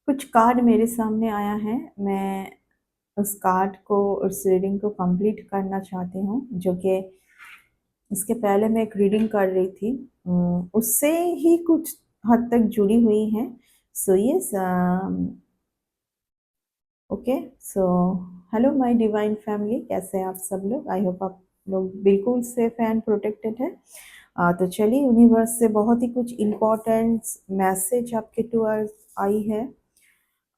कुछ कार्ड मेरे सामने आया है। मैं उस कार्ड को, उस रीडिंग को कंप्लीट करना चाहती हूँ, जो कि इसके पहले मैं एक रीडिंग कर रही थी, उससे ही कुछ हद तक जुड़ी हुई है। So yes, okay. So hello my divine family, कैसे हैं आप सब लोग? आई होप आप लोग बिल्कुल सेफ एंड प्रोटेक्टेड है। तो चलिए, यूनिवर्स से बहुत ही कुछ इम्पोर्टेंट मैसेज आपके टूवर्ड्स आई है।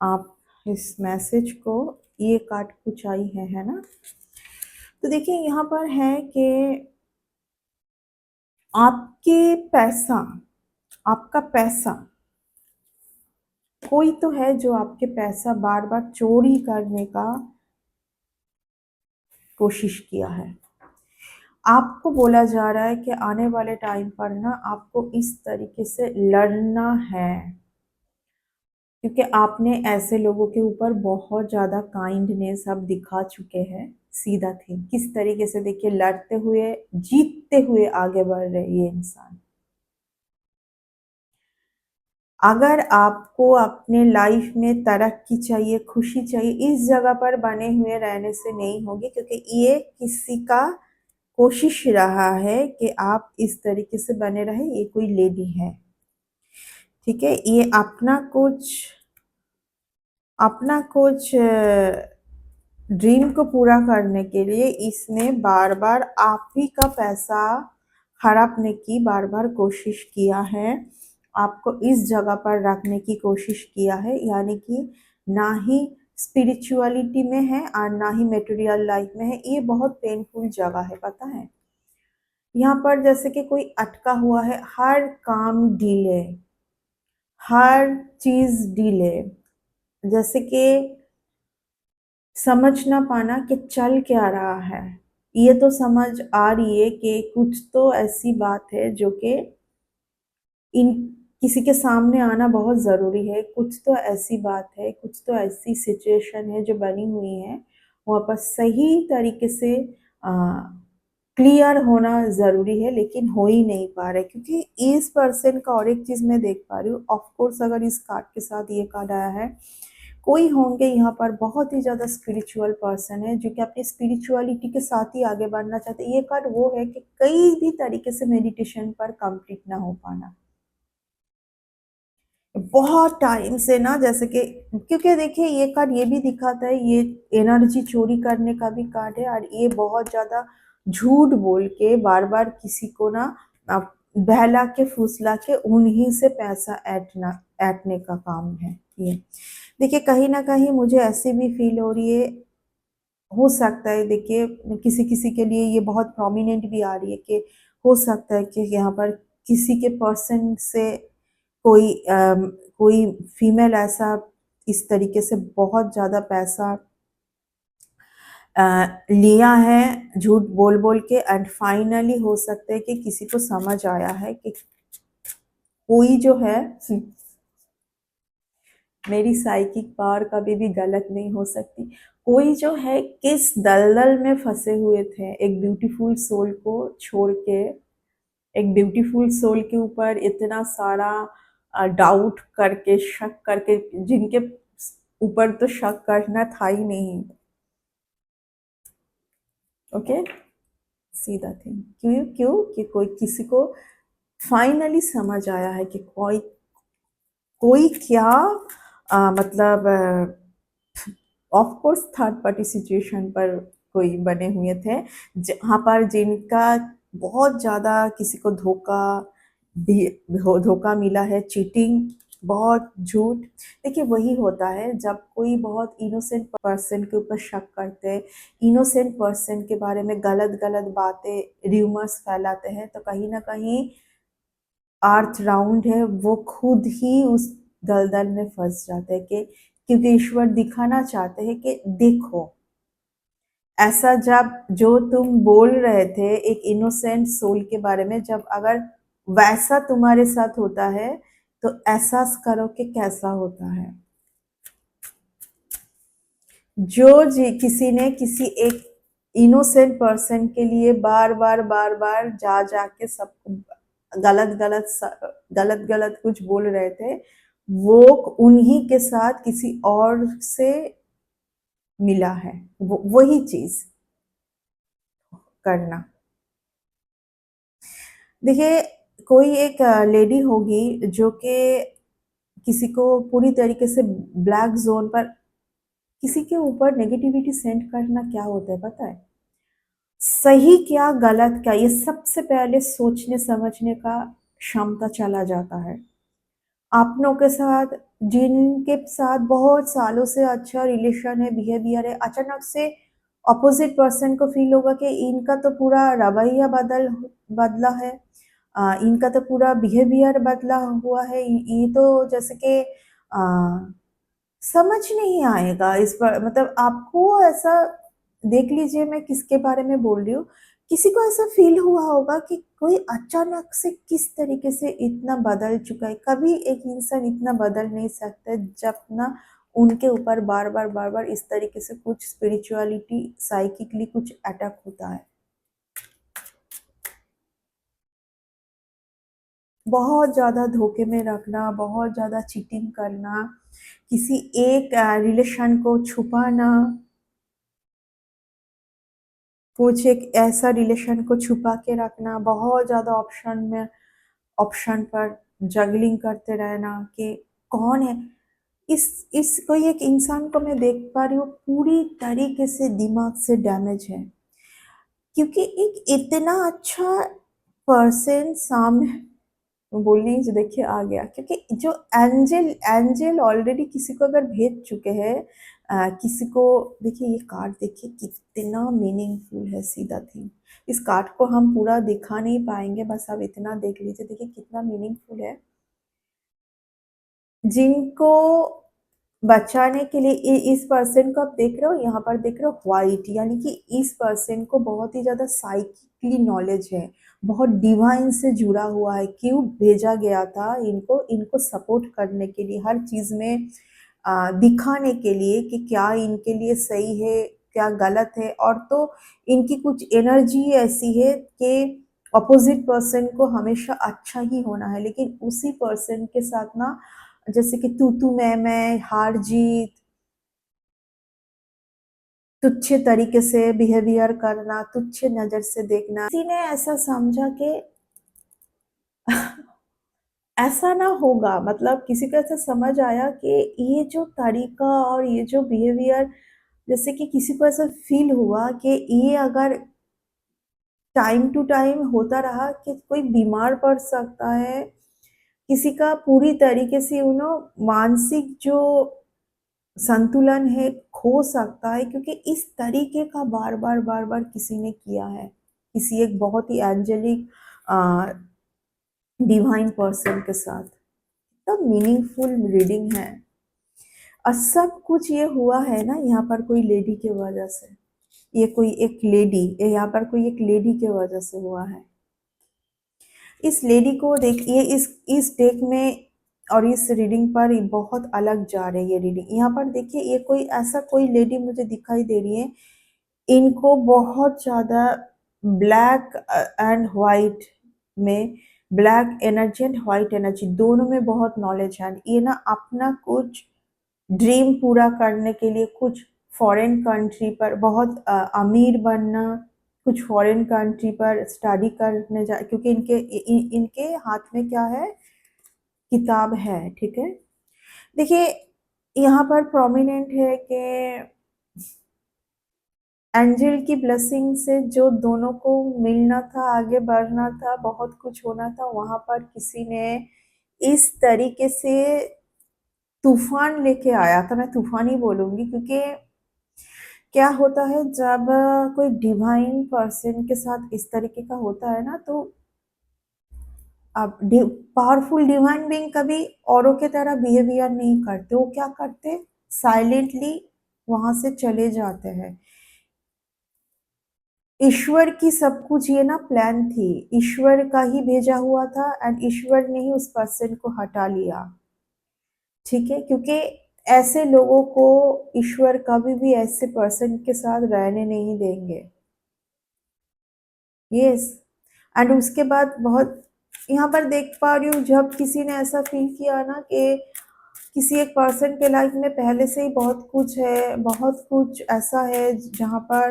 आप इस मैसेज को, ये कार्ड कुछ आई है ना? तो देखिए, यहाँ पर है कि आपके पैसा, आपका पैसा, कोई तो है जो आपके पैसा बार बार चोरी करने का कोशिश किया है। आपको बोला जा रहा है कि आने वाले टाइम पर ना आपको इस तरीके से लड़ना है, क्योंकि आपने ऐसे लोगों के ऊपर बहुत ज़्यादा काइंडनेस आप दिखा चुके हैं। सीधा थी किस तरीके से, देखिए, लड़ते हुए, जीतते हुए आगे बढ़ रहे ये इंसान। अगर आपको अपने लाइफ में तरक्की चाहिए, खुशी चाहिए, इस जगह पर बने हुए रहने से नहीं होगी, क्योंकि ये किसी का कोशिश रहा है कि आप इस तरीके से बने रहे। ये कोई लेडी है, ठीक है? ये अपना कुछ ड्रीम को पूरा करने के लिए इसने बार बार आप ही का पैसा हड़पने की बार बार कोशिश किया है, आपको इस जगह पर रखने की कोशिश किया है। यानी कि ना ही स्पिरिचुअलिटी में है और ना ही मटेरियल लाइफ में है। ये बहुत पेनफुल जगह है, पता है? यहाँ पर जैसे कि कोई अटका हुआ है, हर काम डिले, हर चीज डिले, जैसे कि समझ ना पाना कि चल क्या रहा है। ये तो समझ आ रही है कि कुछ तो ऐसी बात है जो कि इन किसी के सामने आना बहुत ज़रूरी है। कुछ तो ऐसी बात है, कुछ तो ऐसी सिचुएशन है जो बनी हुई है, वहाँ पर सही तरीके से क्लियर होना ज़रूरी है, लेकिन हो ही नहीं पा रहा है। क्योंकि इस पर्सन का, और एक चीज़ मैं देख पा रही हूँ, ऑफ कोर्स अगर इस कार्ड के साथ ये कार्ड आया है, कोई होंगे यहाँ पर बहुत ही ज़्यादा स्पिरिचुअल पर्सन है जो कि अपनी स्पिरिचुअलिटी के साथ ही आगे बढ़ना चाहते हैं। ये कार्ड वो है कि कई भी तरीके से मेडिटेशन पर कंप्लीट ना हो पाना, बहुत टाइम से ना, जैसे कि, क्योंकि देखिए ये कार्ड ये भी दिखाता है, ये एनर्जी चोरी करने का भी कार्ड है, और ये बहुत ज्यादा झूठ बोल के बार बार किसी को ना बहला के फुसला के उन्हीं से पैसा ऐंठने का काम है ये। देखिए, कहीं ना कहीं मुझे ऐसे भी फील हो रही है, हो सकता है, देखिए, किसी किसी के लिए ये बहुत प्रोमिनेंट भी आ रही है कि हो सकता है कि यहाँ पर किसी के पर्सन से कोई फीमेल ऐसा इस तरीके से बहुत ज़्यादा पैसा लिया है झूठ बोल बोल के, एंड फाइनली हो सकता है कि किसी को समझ आया है कि कोई जो है, मेरी साइकिक पावर कभी भी गलत नहीं हो सकती, कोई जो है किस दलदल में फंसे हुए थे, एक ब्यूटीफुल सोल को छोड़ के, एक ब्यूटीफुल सोल के ऊपर इतना सारा डाउट करके, शक करके, जिनके ऊपर तो शक करना था ही नहीं। ओके, सीधा थिंग, क्यों क्यों कि कोई किसी को फाइनली समझ आया है कि कोई कोई क्या, मतलब, of course third party situation पर कोई बने हुए थे, जहाँ पर जिनका बहुत ज़्यादा किसी को धोखा मिला है, चीटिंग, बहुत झूठ। देखिए, वही होता है जब कोई बहुत इनोसेंट पर्सन के ऊपर शक करते हैं, इनोसेंट पर्सन के बारे में गलत गलत बातें, र्यूमर्स फैलाते हैं, तो कहीं ना कहीं अर्थ राउंड है वो खुद ही उस दलदल में फंस जाते हैं, कि क्योंकि ईश्वर दिखाना चाहते हैं कि देखो, ऐसा जब जो तुम बोल रहे थे एक इनोसेंट सोल के बारे में, जब अगर वैसा तुम्हारे साथ होता है तो एहसास करो कि कैसा होता है। जो जी किसी ने किसी एक इनोसेंट पर्सन के लिए बार बार जा के सब गलत गलत गलत गलत कुछ बोल रहे थे, वो उन्हीं के साथ किसी और से मिला है, वही चीज करना। देखिए, कोई एक लेडी होगी जो कि किसी को पूरी तरीके से ब्लैक जोन पर, किसी के ऊपर नेगेटिविटी सेंड करना क्या होता है पता है? सही क्या गलत क्या, ये सबसे पहले सोचने समझने का क्षमता चला जाता है। अपनों के साथ, जिनके साथ बहुत सालों से अच्छा रिलेशन है, बिहेवियर है, अचानक से अपोजिट पर्सन को फील होगा कि इनका तो पूरा रवैया बदला है, इनका तो पूरा बिहेवियर बदला हुआ है, ये तो जैसे कि समझ नहीं आएगा इस पर, मतलब आपको ऐसा, देख लीजिए मैं किसके बारे में बोल रही हूँ, किसी को ऐसा फील हुआ होगा कि कोई अचानक से किस तरीके से इतना बदल चुका है। कभी एक इंसान इतना बदल नहीं सकता जब ना उनके ऊपर बार बार इस तरीके से कुछ स्पिरिचुअलिटी साइकिकली कुछ अटैक होता है। बहुत ज़्यादा धोखे में रखना, बहुत ज़्यादा चीटिंग करना, किसी एक रिलेशन को छुपाना, कुछ एक ऐसा रिलेशन को छुपा के रखना, बहुत ज़्यादा ऑप्शन पर जगलिंग करते रहना कि कौन है। इस कोई एक इंसान को मैं देख पा रही हूँ पूरी तरीके से दिमाग से डैमेज है, क्योंकि एक इतना अच्छा पर्सन सामने बोलने ही देखिए आ गया, क्योंकि जो एंजल एंजल ऑलरेडी किसी को अगर भेज चुके हैं, किसी को, देखिए ये कार्ड देखिए कितना मीनिंगफुल है, सीधा थी। इस कार्ड को हम पूरा दिखा नहीं पाएंगे, बस आप इतना देख लीजिए, देखिए कितना मीनिंगफुल है। जिनको बचाने के लिए इस पर्सन को आप देख रहे हो, यहाँ पर देख रहे हो व्हाइट, यानी कि इस पर्सन को बहुत ही ज्यादा साइकिकली नॉलेज है, बहुत डिवाइन से जुड़ा हुआ है। क्यों भेजा गया था इनको? इनको सपोर्ट करने के लिए, हर चीज में दिखाने के लिए कि क्या इनके लिए सही है, क्या गलत है। और तो इनकी कुछ एनर्जी ऐसी है कि अपोजिट पर्सन को हमेशा अच्छा ही होना है, लेकिन उसी पर्सन के साथ ना, जैसे कि तू मैं, हार जीत, तुच्छ तरीके से बिहेवियर करना, तुच्छ नजर से देखना, किसी ने ऐसा समझा कि ऐसा ना होगा, मतलब किसी को ऐसा समझ आया कि ये जो तरीका और ये जो बिहेवियर, जैसे कि किसी को ऐसा फील हुआ कि ये अगर टाइम टू टाइम होता रहा कि कोई बीमार पड़ सकता है, किसी का पूरी तरीके से मानसिक जो संतुलन है खो सकता है, क्योंकि इस तरीके का बार बार किसी ने किया है, किसी एक बहुत ही एंजेलिक डिवाइन पर्सन के साथ। तब मीनिंगफुल रीडिंग है, और सब कुछ ये हुआ है ना यहाँ पर कोई लेडी के वजह से, ये कोई एक लेडी, यहाँ पर कोई एक लेडी के वजह से हुआ है। इस लेडी को देखिए, इस डेक में और इस रीडिंग पर ये बहुत अलग जा रही है रीडिंग। यहाँ पर देखिए, ये कोई ऐसा कोई लेडी मुझे दिखाई दे रही है, इनको बहुत ज्यादा ब्लैक एंड व्हाइट में, black energy and white energy दोनों में बहुत नॉलेज है। ये ना अपना कुछ ड्रीम पूरा करने के लिए कुछ फॉरेन कंट्री पर, बहुत अमीर बनना, कुछ फॉरेन कंट्री पर स्टडी करने जा, क्योंकि इनके हाथ में क्या है, किताब है, ठीक है। देखिए, यहाँ पर प्रोमिनेंट है कि एंजल की ब्लेसिंग से जो दोनों को मिलना था, आगे बढ़ना था, बहुत कुछ होना था, वहां पर किसी ने इस तरीके से तूफान लेके आया था, मैं तूफान ही बोलूंगी, क्योंकि क्या होता है जब कोई डिवाइन पर्सन के साथ इस तरीके का होता है ना, तो अब पावरफुल डिवाइन बीइंग कभी औरों के तरह बिहेवियर नहीं करते, वो क्या करते, साइलेंटली वहां से चले जाते हैं। ईश्वर की सब कुछ ये ना प्लान थी, ईश्वर का ही भेजा हुआ था, एंड ईश्वर ने ही उस पर्सन को हटा लिया, ठीक है। क्योंकि ऐसे लोगों को ईश्वर कभी भी ऐसे पर्सन के साथ रहने नहीं देंगे। यस। एंड उसके बाद बहुत, यहाँ पर देख पा रही हूँ, जब किसी ने ऐसा फील किया ना कि किसी एक पर्सन के लाइफ में पहले से ही बहुत कुछ है, बहुत कुछ ऐसा है जहाँ पर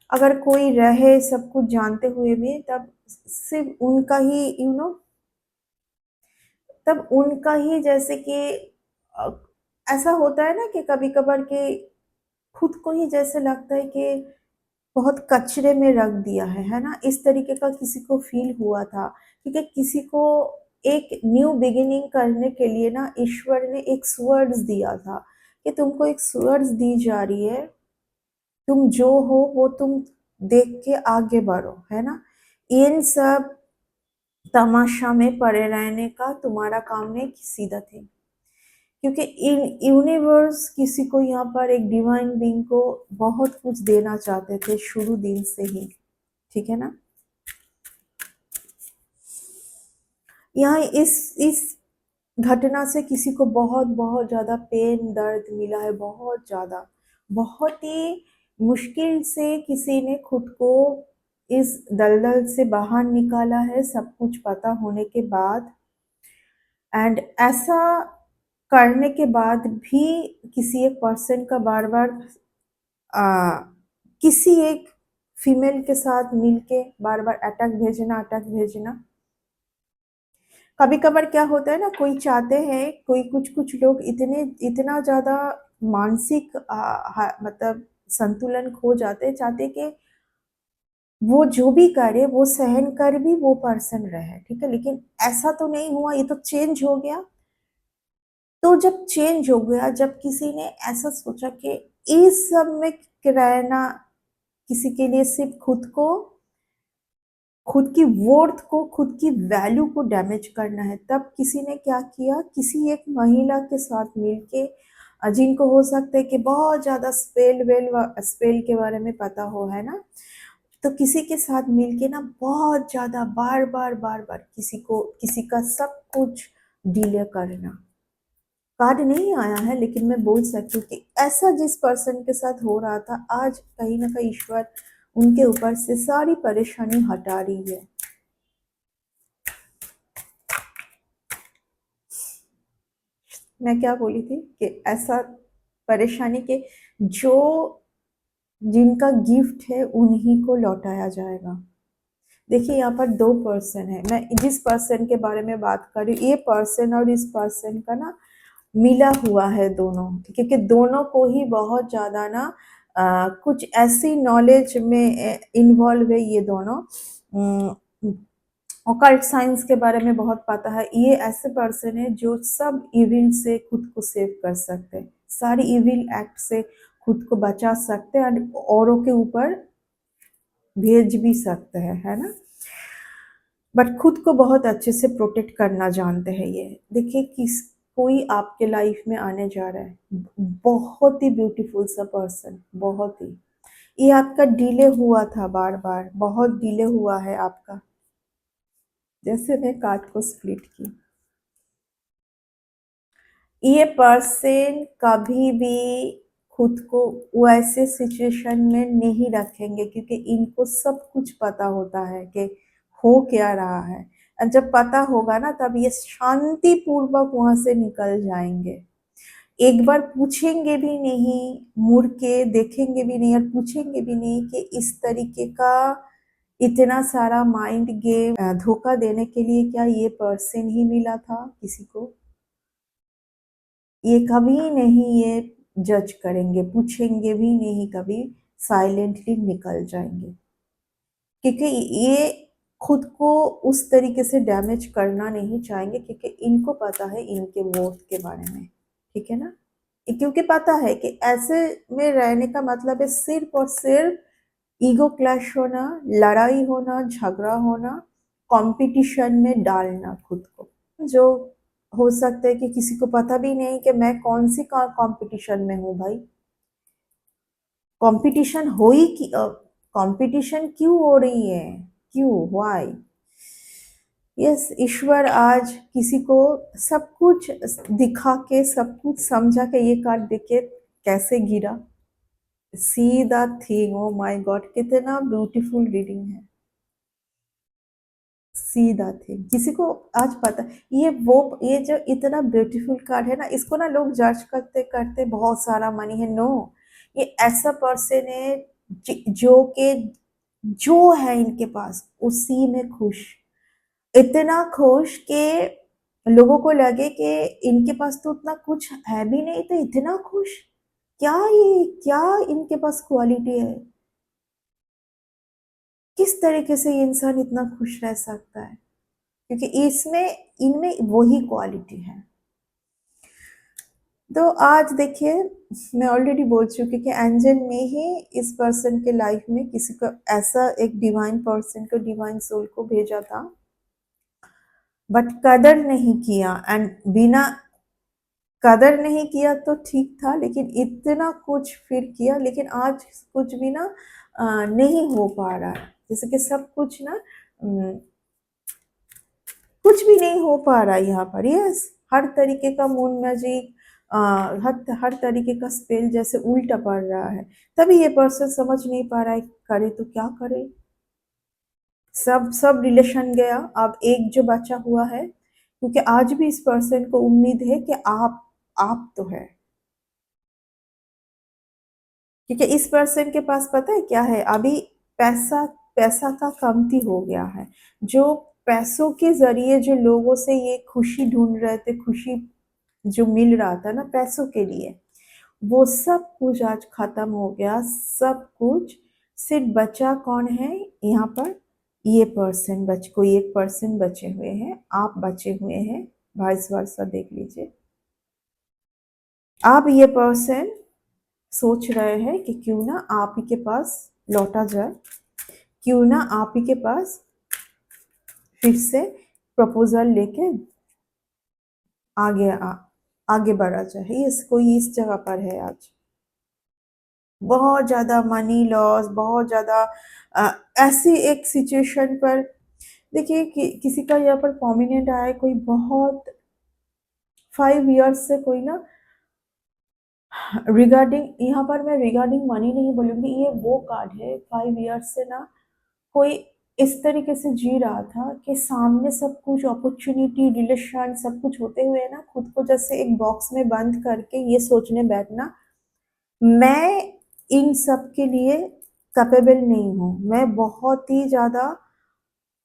अगर कोई रहे सब कुछ जानते हुए भी, तब सिर्फ उनका ही तब उनका ही जैसे कि अ, ऐसा होता है ना कि कभी-कभार कि खुद को ही जैसे लगता है कि बहुत कचरे में रख दिया है ना? इस तरीके का किसी को फ़ील हुआ था, क्योंकि किसी को एक न्यू बिगिनिंग करने के लिए ना ईश्वर ने एक स्वर्ड्स दिया था, कि तुमको एक स्वर्ड्स दी जा रही है, तुम जो हो वो तुम देख के आगे बढ़ो, है ना? इन सब तमाशा में पड़े रहने का तुम्हारा काम नहीं, सीधा थे। क्योंकि इन यूनिवर्स किसी को यहाँ पर एक डिवाइन बीइंग को बहुत कुछ देना चाहते थे शुरू दिन से ही, ठीक है ना? यहाँ इस घटना से किसी को बहुत बहुत ज़्यादा पेन दर्द मिला है, बहुत ज़्यादा, बहुत ही मुश्किल से किसी ने खुद को इस दलदल से बाहर निकाला है सब कुछ पता होने के बाद। एंड ऐसा करने के बाद भी किसी एक पर्सन का बार बार किसी एक फीमेल के साथ मिलके बार बार अटैक भेजना। कभी कभार क्या होता है ना, कोई चाहते हैं, कोई कुछ कुछ लोग इतने इतना ज्यादा मानसिक मतलब संतुलन खो जाते हैं, चाहते हैं कि वो जो भी करे वो सहन कर भी वो पर्सन रहे, ठीक है, लेकिन ऐसा तो नहीं हुआ, ये तो चेंज हो गया। तो जब चेंज हो गया, जब किसी ने ऐसा सोचा कि इस सब में रहना किसी के लिए सिर्फ खुद की वर्थ को, खुद की वैल्यू को डैमेज करना है, तब किसी ने क्या किया, किसी एक महिला के साथ मिलके, जिनको हो सकता है कि बहुत ज़्यादा स्पेल के बारे में पता हो, है ना, तो किसी के साथ मिलके ना बहुत ज़्यादा बार बार किसी का सब कुछ डिले करना। कार्ड नहीं आया है, लेकिन मैं बोल सकती हूँ कि ऐसा जिस पर्सन के साथ हो रहा था, आज कहीं ना कहीं ईश्वर उनके ऊपर से सारी परेशानी हटा रही है। मैं क्या बोली थी कि ऐसा परेशानी के जो जिनका गिफ्ट है उन्हीं को लौटाया जाएगा। देखिए यहाँ पर दो पर्सन है, मैं जिस पर्सन के बारे में बात कर रही हूँ, ये पर्सन और इस पर्सन का ना मिला हुआ है दोनों, क्योंकि दोनों को ही बहुत ज़्यादा ना कुछ ऐसी नॉलेज में इन्वॉल्व है ये दोनों। ऑकल्ट साइंस के बारे में बहुत पता है, ये ऐसे पर्सन है जो सब इविल से खुद को सेव कर सकते हैं, सारी इविल एक्ट से खुद को बचा सकते हैं और औरों के ऊपर भेज भी सकते हैं, है ना, बट खुद को बहुत अच्छे से प्रोटेक्ट करना जानते हैं ये। देखिए किस कोई आपके लाइफ में आने जा रहा है, बहुत ही ब्यूटीफुल सा पर्सन, बहुत ही, ये आपका डिले हुआ था, बार बार बहुत डिले हुआ है आपका, जैसे मैं कार्ड को स्प्लिट की। ये पर्सन कभी भी खुद को वैसे सिचुएशन में नहीं रखेंगे, क्योंकि इनको सब कुछ पता होता है कि हो क्या रहा है, और जब पता होगा ना तब ये शांति पूर्वक वहां से निकल जाएंगे। एक बार पूछेंगे भी नहीं, मुड़ के देखेंगे भी नहीं और पूछेंगे भी नहीं कि इस तरीके का इतना सारा माइंड गेम धोखा देने के लिए क्या ये पर्सन ही मिला था किसी को। ये कभी नहीं ये जज करेंगे, पूछेंगे भी नहीं कभी, साइलेंटली निकल जाएंगे, क्योंकि ये खुद को उस तरीके से डैमेज करना नहीं चाहेंगे, क्योंकि इनको पता है इनके वर्थ के बारे में, ठीक है ना, क्योंकि पता है कि ऐसे में रहने का मतलब है सिर्फ और सिर्फ ईगो क्लैश होना, लड़ाई होना, झगड़ा होना, कंपटीशन में डालना खुद को, जो हो सकता है कि किसी को पता भी नहीं कि मैं कौन सी कंपटीशन में हूँ भाई। कंपटीशन हो ही कि कंपटीशन क्यों हो रही है, क्यों, व्हाई। यस, ईश्वर आज किसी को सब कुछ दिखा के, सब कुछ समझा के, ये कार्ड देखे कैसे गिरा, see the thing, oh my God, कितना ब्यूटीफुल रीडिंग है। सीधा थे। किसी को आज पता, ये जो इतना ब्यूटीफुल कार्ड है ना, इसको ना लोग जज करते करते बहुत सारा मनी है। नो, ये ऐसा पर्सन है जो के जो है इनके पास उसी में खुश, इतना खुश कि लोगों को लगे कि इनके पास तो उतना कुछ है भी नहीं, तो इतना खुश। क्या इनके पास क्वालिटी है, किस तरीके से ये इंसान इतना खुश रह सकता है, क्योंकि इसमें इनमें वही क्वालिटी है। तो आज देखिए, मैं ऑलरेडी बोल चुकी कि एंजल ने ही इस पर्सन के लाइफ में किसी को ऐसा एक डिवाइन पर्सन को, डिवाइन सोल को भेजा था, बट कदर नहीं किया। एंड बिना कदर नहीं किया तो ठीक था, लेकिन इतना कुछ फिर किया, लेकिन आज कुछ भी ना नहीं हो पा रहा है। जैसे कि सब कुछ ना कुछ भी नहीं हो पा रहा है यहाँ पर। यस, हर तरीके का मून मैजिक, हर तरीके का स्पेल जैसे उल्टा पड़ रहा है। तभी ये पर्सन समझ नहीं पा रहा है करे तो क्या करे। सब सब रिलेशन गया, अब एक जो बचा हुआ है, क्योंकि आज भी इस पर्सन को उम्मीद है कि आप तो है, क्योंकि इस पर्सन के पास पता है क्या है, अभी पैसा पैसा का कमती हो गया है। जो पैसों के जरिए जो लोगों से ये खुशी ढूंढ रहे थे, खुशी जो मिल रहा था ना पैसों के लिए, वो सब कुछ आज खत्म हो गया। सब कुछ सिर्फ बचा कौन है यहाँ पर, ये पर्सन कोई एक पर्सन बचे हुए हैं, आप बचे हुए हैं। वाइस वर्सा देख लीजिए, आप ये पर्सन सोच रहे हैं कि क्यों ना आप ही के पास लौटा जाए, क्यों ना आप ही के पास फिर से प्रपोजल लेके आगे आगे बढ़ा जाए। इस कोई इस जगह पर है आज, बहुत ज़्यादा मनी लॉस, बहुत ज़्यादा ऐसी एक सिचुएशन पर। देखिए किसी का यहाँ पर प्रोमिनेंट आया है, कोई बहुत 5 इयर्स से कोई ना रिगार्डिंग, यहाँ पर मैं रिगार्डिंग मनी नहीं बोलूँगी, ये वो कार्ड है 5 इयर्स से ना कोई इस तरीके से जी रहा था कि सामने सब कुछ अपॉर्चुनिटी, रिलेशन सब कुछ होते हुए ना खुद को जैसे एक बॉक्स में बंद करके ये सोचने बैठना, मैं इन सब के लिए कैपेबल नहीं हूँ, मैं बहुत ही ज़्यादा,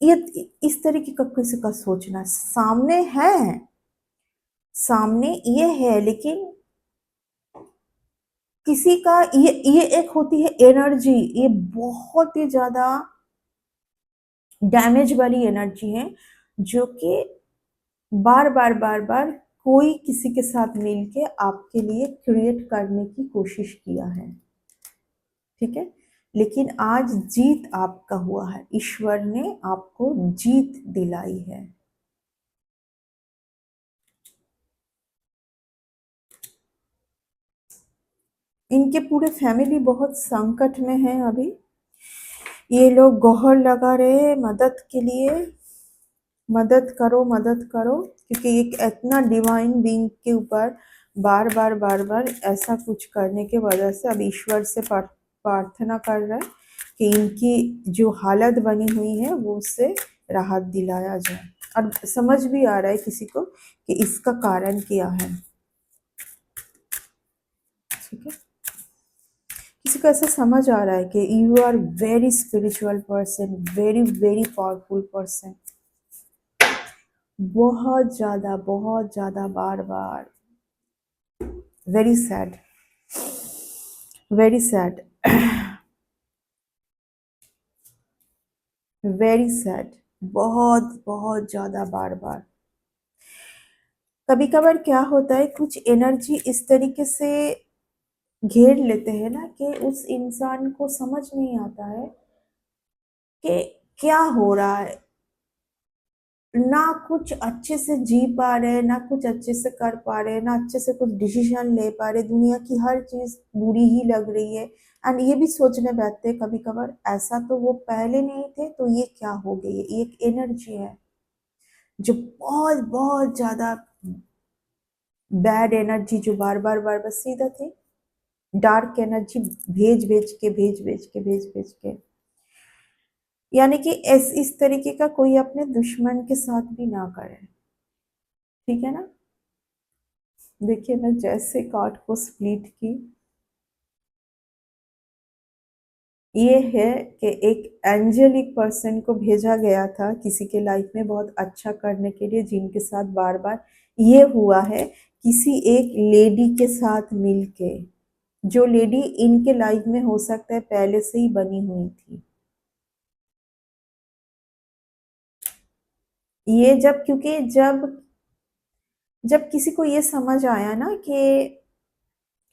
ये इस तरीके का किसी का सोचना सामने है, सामने ये है, लेकिन किसी का ये एक होती है एनर्जी, ये बहुत ही ज़्यादा डैमेज वाली एनर्जी है, जो कि बार बार कोई किसी के साथ मिलके आपके लिए क्रिएट करने की कोशिश किया है, ठीक है, लेकिन आज जीत आपका हुआ है, ईश्वर ने आपको जीत दिलाई है। इनके पूरे फैमिली बहुत संकट में है अभी, ये लोग गोहर लगा रहे हैं मदद के लिए, मदद करो, क्योंकि एक इतना डिवाइन बीइंग के ऊपर बार बार ऐसा कुछ करने के वजह से अब ईश्वर से प्रार्थना कर रहे हैं कि इनकी जो हालत बनी हुई है वो उससे राहत दिलाया जाए। और समझ भी आ रहा है किसी को कि इसका कारण क्या है, ठीक है, किसी को ऐसा समझ आ रहा है कि you are very spiritual person, very very powerful person, बहुत ज़्यादा बार बार, very sad, very sad, very sad, बहुत बहुत ज़्यादा बार बार। कभी कभार क्या होता है, कुछ एनर्जी इस तरीके से घेर लेते हैं ना कि उस इंसान को समझ नहीं आता है कि क्या हो रहा है, ना कुछ अच्छे से जी पा रहे, ना कुछ अच्छे से कर पा रहे, ना अच्छे से कुछ डिसीजन ले पा रहे, दुनिया की हर चीज बुरी ही लग रही है। एंड ये भी सोचने बैठते हैं कभी कभार, ऐसा तो वो पहले नहीं थे, तो ये क्या हो गई है। ये एक एनर्जी है जो बहुत बहुत ज्यादा बैड एनर्जी, जो बार बार सीधा थे, डार्क एनर्जी भेज भेज के यानी कि इस तरीके का कोई अपने दुश्मन के साथ भी ना करे, ठीक है ना। देखिए मैं जैसे कार्ड को स्प्लिट की, ये है कि एक एंजेलिक पर्सन को भेजा गया था किसी के लाइफ में बहुत अच्छा करने के लिए, जिनके साथ बार बार ये हुआ है, किसी एक लेडी के साथ मिलके, जो लेडी इनके लाइफ में हो सकता है पहले से ही बनी हुई थी। ये जब, क्योंकि जब जब किसी को ये समझ आया ना कि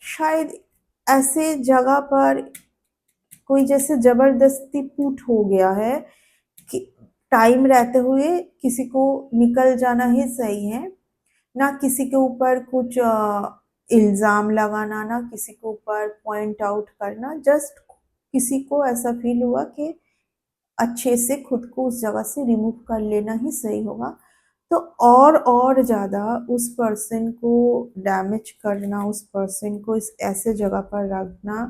शायद ऐसे जगह पर कोई जैसे जबरदस्ती पुट हो गया है कि टाइम रहते हुए किसी को निकल जाना ही सही है, ना किसी के ऊपर कुछ इल्ज़ाम लगाना, ना किसी के ऊपर पॉइंट आउट करना, जस्ट किसी को ऐसा फ़ील हुआ कि अच्छे से खुद को उस जगह से रिमूव कर लेना ही सही होगा। तो और ज़्यादा उस पर्सन को डैमेज करना, उस पर्सन को इस ऐसे जगह पर रखना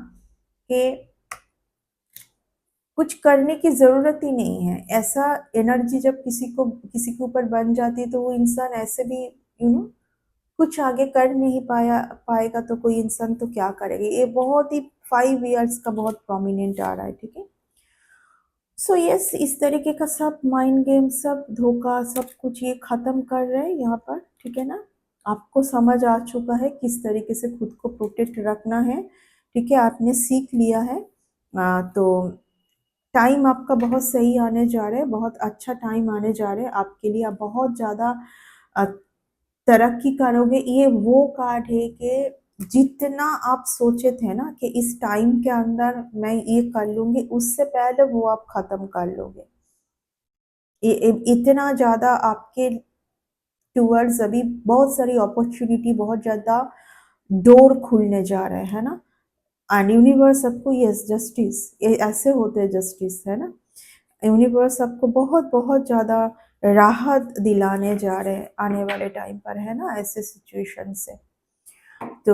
कि कुछ करने की ज़रूरत ही नहीं है। ऐसा एनर्जी जब किसी के ऊपर बन जाती है, तो वो इंसान ऐसे भी कुछ आगे कर नहीं पाएगा, तो कोई इंसान तो क्या करेगा। ये बहुत ही 5 इयर्स का बहुत प्रोमिनेंट आ रहा है, ठीक है। सो यस, इस तरीके का सब माइंड गेम, सब धोखा, सब कुछ ये ख़त्म कर रहे हैं यहाँ पर, ठीक है ना। आपको समझ आ चुका है किस तरीके से खुद को प्रोटेक्ट रखना है, ठीक है, आपने सीख लिया है। तो टाइम आपका बहुत सही आने जा रहा है, बहुत अच्छा टाइम आने जा रहा है आपके लिए। आप बहुत ज़्यादा अ, तरक्की करोगे। ये वो कार्ड है कि जितना आप सोचे थे ना कि इस टाइम के अंदर मैं ये कर लूँगी, उससे पहले वो आप ख़त्म कर लोगे। इतना ज़्यादा आपके टूवर्ड्स अभी बहुत सारी अपॉर्चुनिटी, बहुत ज़्यादा डोर खुलने जा रहे हैं ना। एंड यूनिवर्स सबको, यस जस्टिस, ये ऐसे होते हैं जस्टिस, है ना। यूनिवर्स आपको बहुत बहुत ज़्यादा राहत दिलाने जा रहे हैं आने वाले टाइम पर, है ना, ऐसे सिचुएशन से। तो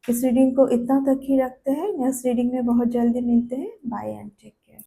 इस रीडिंग को इतना तक ही रखते हैं, नेक्स्ट रीडिंग में बहुत जल्दी मिलते हैं। Bye and take.